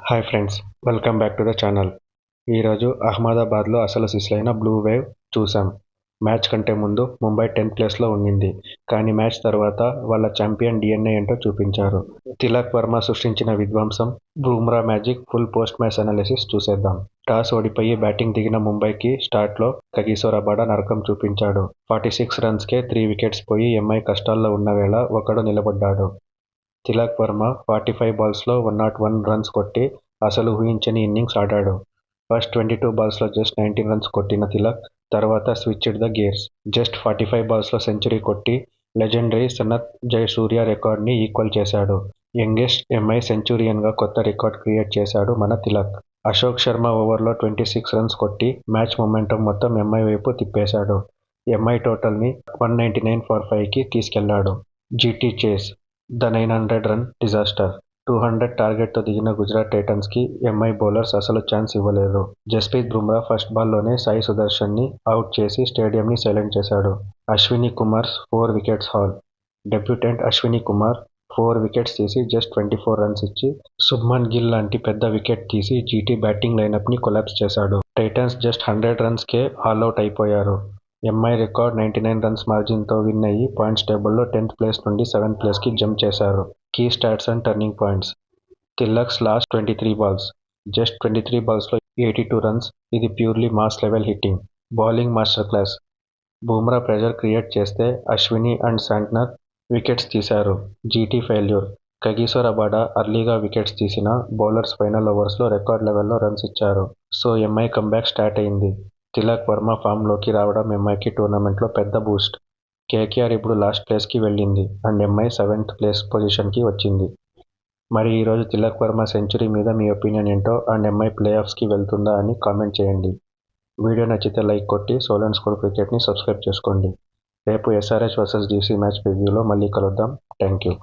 Hi friends, welcome back to the channel. ఈరోజు అహ్మదాబాద్లో అసలు సిసలైన బ్లూ వేవ్ చూసాం. మ్యాచ్ కంటే ముందు ముంబై 10th ప్లేస్లో ఉండింది. కానీ మ్యాచ్ తర్వాత వాళ్ళ ఛాంపియన్ డిఎన్ఏ ఏంటో చూపించారు. తిలక్ వర్మ సృష్టించిన విధ్వంసం, Bumrah magic, full post match analysis చూసేద్దాం. టాస్ ఓడిపోయి బ్యాటింగ్ దిగిన ముంబైకి స్టార్ట్లో కగిసో రబాడా నరకం చూపించాడు. 46 రన్స్కే 3 వికెట్స్ పోయి ఎంఐ కష్టాల్లో ఉన్న వేళ ఒకడు నిలబడ్డాడు. తిలక్ వర్మ 45 బాల్స్లో 101 రన్స్ కొట్టి అసలు ఊహించని ఇన్నింగ్స్ ఆడాడు. ఫస్ట్ 22 బాల్స్లో జస్ట్ 19 రన్స్ కొట్టిన తిలక్ తర్వాత స్విచ్డ్ ద గేర్స్. జస్ట్ 45 బాల్స్లో సెంచరీ కొట్టి లెజెండరీ సనత్ జయసూర్య రికార్డ్ని ఈక్వల్ చేశాడు. యంగెస్ట్ ఎంఐ సెంచురియన్గా కొత్త రికార్డ్ క్రియేట్ చేశాడు మన తిలక్. అశోక్ శర్మ ఓవర్లో 26 రన్స్ కొట్టి మ్యాచ్ మొమెంటం మొత్తం ఎంఐ వైపు తిప్పేశాడు. ఎంఐ టోటల్ని 199 ఫర్ 5కి తీసుకెళ్లాడు. జీటీ చేస్ ద 900 రన్ డిజాస్టర్. 200 టార్గెట్తో దిగిన గుజరాత్ టైటన్స్కి ఎంఐ బౌలర్స్ అసలు ఛాన్స్ ఇవ్వలేదు. జస్ప్రీత్ బుమ్రా ఫస్ట్ బాల్లోనే సాయి సుదర్శన్ని అవుట్ చేసి స్టేడియంని సైలెంట్ చేశాడు. Ashwani Kumar 4 wickets haul. Debutant Ashwani Kumar 4 wickets తీసి జస్ట్ 24 రన్స్ ఇచ్చి శుభ్మన్ గిల్ లాంటి పెద్ద వికెట్ తీసి జీటీ బ్యాటింగ్ లైనప్ని కొలాప్స్ చేశాడు. టైటన్స్ జస్ట్ 100 రన్స్కే ఆల్అవుట్ అయిపోయారు. ఎంఐ రికార్డ్ 99 రన్స్ మార్జిన్తో విన్ అయ్యి పాయింట్స్ టేబుల్లో 10th ప్లేస్ నుండి 7th ప్లేస్కి జంప్ చేశారు. Key stats and turning points. Tilak's last 23 balls. Just 23 బాల్స్లో 82 రన్స్. ఇది purely mass level hitting. Bowling master class. Bumrah pressure create చేస్తే అశ్విని అండ్ శాంట్నర్ వికెట్స్ తీశారు. GT failure. కగిసో రబాడా అర్లీగా వికెట్స్ తీసినా బౌలర్స్ ఫైనల్ ఓవర్స్లో రికార్డ్ లెవెల్లో రన్స్ ఇచ్చారు. సో ఎంఐ కమ్బ్యాక్ స్టార్ట్ అయింది. తిలక్ వర్మ ఫామ్లోకి రావడం ఎంఐకి టోర్నమెంట్లో పెద్ద బూస్ట్. కేకేఆర్ ఇప్పుడు లాస్ట్ ప్లేస్కి వెళ్ళింది అండ్ ఎంఐ 7th ప్లేస్ పొజిషన్కి వచ్చింది. మరి ఈరోజు తిలక్ వర్మ సెంచరీ మీద మీ ఒపీనియన్ ఏంటో అండ్ ఎంఐ ప్లే ఆఫ్స్కి వెళ్తుందా అని కామెంట్ చేయండి. వీడియో నచ్చితే లైక్ కొట్టి సోల్ అండ్ స్కోర్ క్రికెట్ని సబ్స్క్రైబ్ చేసుకోండి. రేపు ఎస్ఆర్హెచ్ వర్సెస్ డీసీ మ్యాచ్ ప్రివ్యూలో మళ్ళీ కలుద్దాం. Thank you.